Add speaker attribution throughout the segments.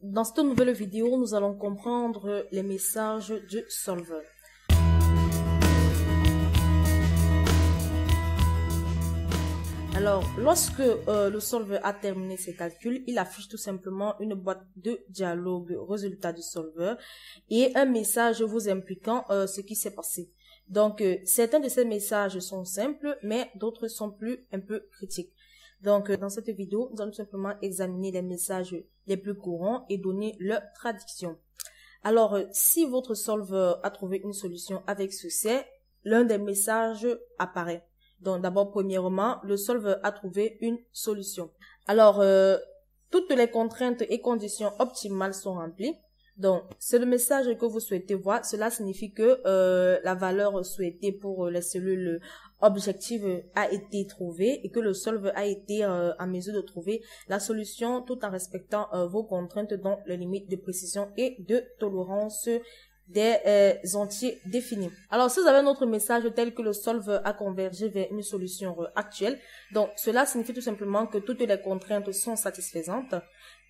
Speaker 1: Dans cette nouvelle vidéo, nous allons comprendre les messages du solver. Alors, lorsque le solver a terminé ses calculs, il affiche tout simplement une boîte de dialogue résultat du solver et un message vous impliquant ce qui s'est passé. Donc, certains de ces messages sont simples, mais d'autres sont un peu critiques. Donc, dans cette vidéo, nous allons tout simplement examiner les messages les plus courants et donner leur traduction. Alors, si votre solver a trouvé une solution avec succès, l'un des messages apparaît. Donc, d'abord, premièrement, le solver a trouvé une solution. Alors, toutes les contraintes et conditions optimales sont remplies. Donc, c'est le message que vous souhaitez voir. Cela signifie que la valeur souhaitée pour les cellules objectives a été trouvée et que le solver a été en mesure de trouver la solution tout en respectant vos contraintes dont les limites de précision et de tolérance des entiers définis. Alors, si vous avez un autre message tel que le solver a convergé vers une solution actuelle, donc cela signifie tout simplement que toutes les contraintes sont satisfaisantes.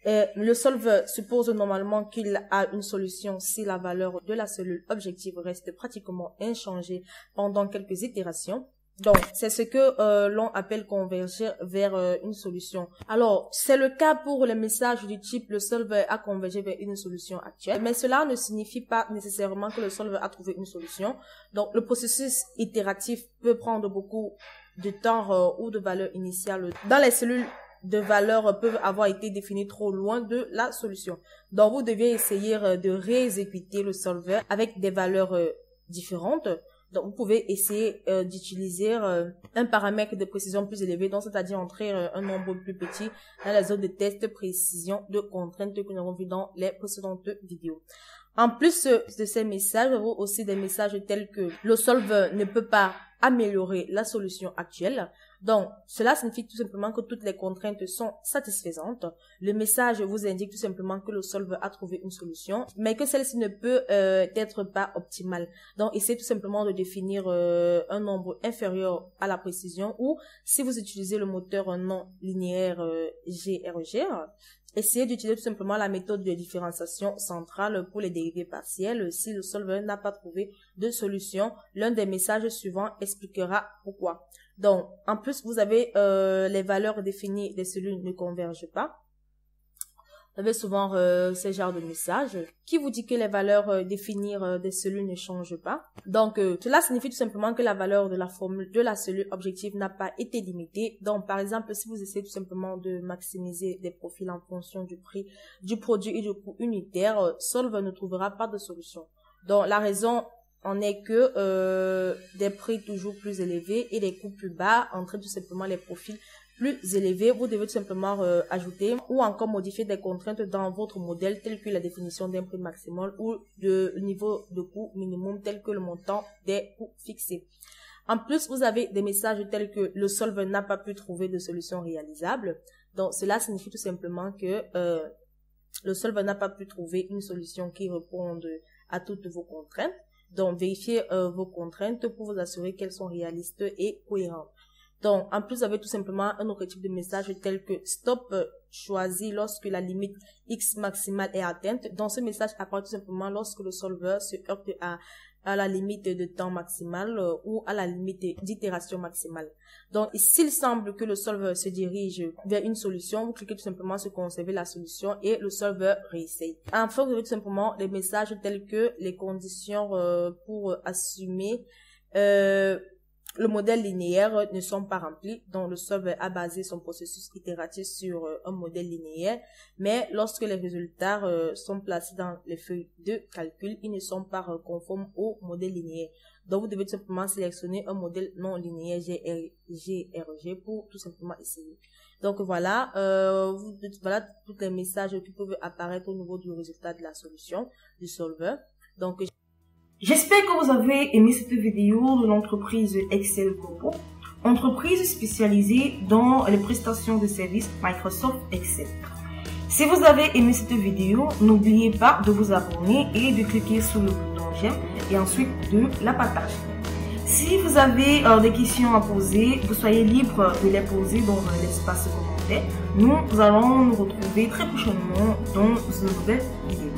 Speaker 1: Le solver suppose normalement qu'il a une solution si la valeur de la cellule objective reste pratiquement inchangée pendant quelques itérations. Donc, c'est ce que l'on appelle converger vers une solution. Alors, c'est le cas pour les messages du type le solver a convergé vers une solution actuelle, mais cela ne signifie pas nécessairement que le solver a trouvé une solution. Donc, le processus itératif peut prendre beaucoup de temps ou de valeur initiale dans les cellules de valeurs peuvent avoir été définies trop loin de la solution. Donc, vous devez essayer de réexécuter le solver avec des valeurs différentes. Donc, vous pouvez essayer d'utiliser un paramètre de précision plus élevé, donc c'est-à-dire entrer un nombre plus petit dans la zone de test précision de contraintes que nous avons vu dans les précédentes vidéos. En plus de ces messages, vous avez aussi des messages tels que le solver ne peut pas améliorer la solution actuelle. Donc, cela signifie tout simplement que toutes les contraintes sont satisfaisantes. Le message vous indique tout simplement que le solver a trouvé une solution, mais que celle-ci ne peut être pas optimale. Donc, essayez tout simplement de définir un nombre inférieur à la précision ou si vous utilisez le moteur non linéaire GRGR, essayez d'utiliser tout simplement la méthode de différenciation centrale pour les dérivés partiels. Si le solver n'a pas trouvé de solution, l'un des messages suivants expliquera pourquoi. Donc, en plus, vous avez les valeurs définies des cellules ne convergent pas. Vous avez souvent ce genre de message qui vous dit que les valeurs définies des cellules ne changent pas. Donc, cela signifie tout simplement que la valeur de la formule de la cellule objective n'a pas été limitée. Donc, par exemple, si vous essayez tout simplement de maximiser des profils en fonction du prix du produit et du coût unitaire, solver ne trouvera pas de solution. Donc, la raison en est que des prix toujours plus élevés et des coûts plus bas entraînent tout simplement les profils plus élevés. Vous devez tout simplement ajouter ou encore modifier des contraintes dans votre modèle telles que la définition d'un prix maximal ou de niveau de coût minimum tel que le montant des coûts fixés. En plus, vous avez des messages tels que le solver n'a pas pu trouver de solution réalisable. Donc, cela signifie tout simplement que le solver n'a pas pu trouver une solution qui réponde à toutes vos contraintes. Donc, vérifiez vos contraintes pour vous assurer qu'elles sont réalistes et cohérentes. Donc, en plus, vous avez tout simplement un autre type de message tel que stop choisi lorsque la limite X maximale est atteinte. Donc, ce message apparaît tout simplement lorsque le solver se heurte à la limite de temps maximal ou à la limite d'itération maximale. Donc, s'il semble que le solver se dirige vers une solution, vous cliquez tout simplement sur conserver la solution et le solver réessaye. Enfin, vous avez tout simplement des messages tels que les conditions pour assumer le modèle linéaire ne sont pas remplis. Donc, le solver a basé son processus itératif sur un modèle linéaire, mais lorsque les résultats sont placés dans les feuilles de calcul, ils ne sont pas conformes au modèle linéaire. Donc, vous devez tout simplement sélectionner un modèle non linéaire GRG pour tout simplement essayer. Donc, voilà, voilà tous les messages qui peuvent apparaître au niveau du résultat de la solution du solver. Donc, j'espère que vous avez aimé cette vidéo de l'entreprise Excel Global, entreprise spécialisée dans les prestations de services Microsoft Excel. Si vous avez aimé cette vidéo, n'oubliez pas de vous abonner et de cliquer sur le bouton j'aime et ensuite de la partager. Si vous avez des questions à poser, vous soyez libre de les poser dans l'espace commentaire. Nous allons nous retrouver très prochainement dans une nouvelle vidéo.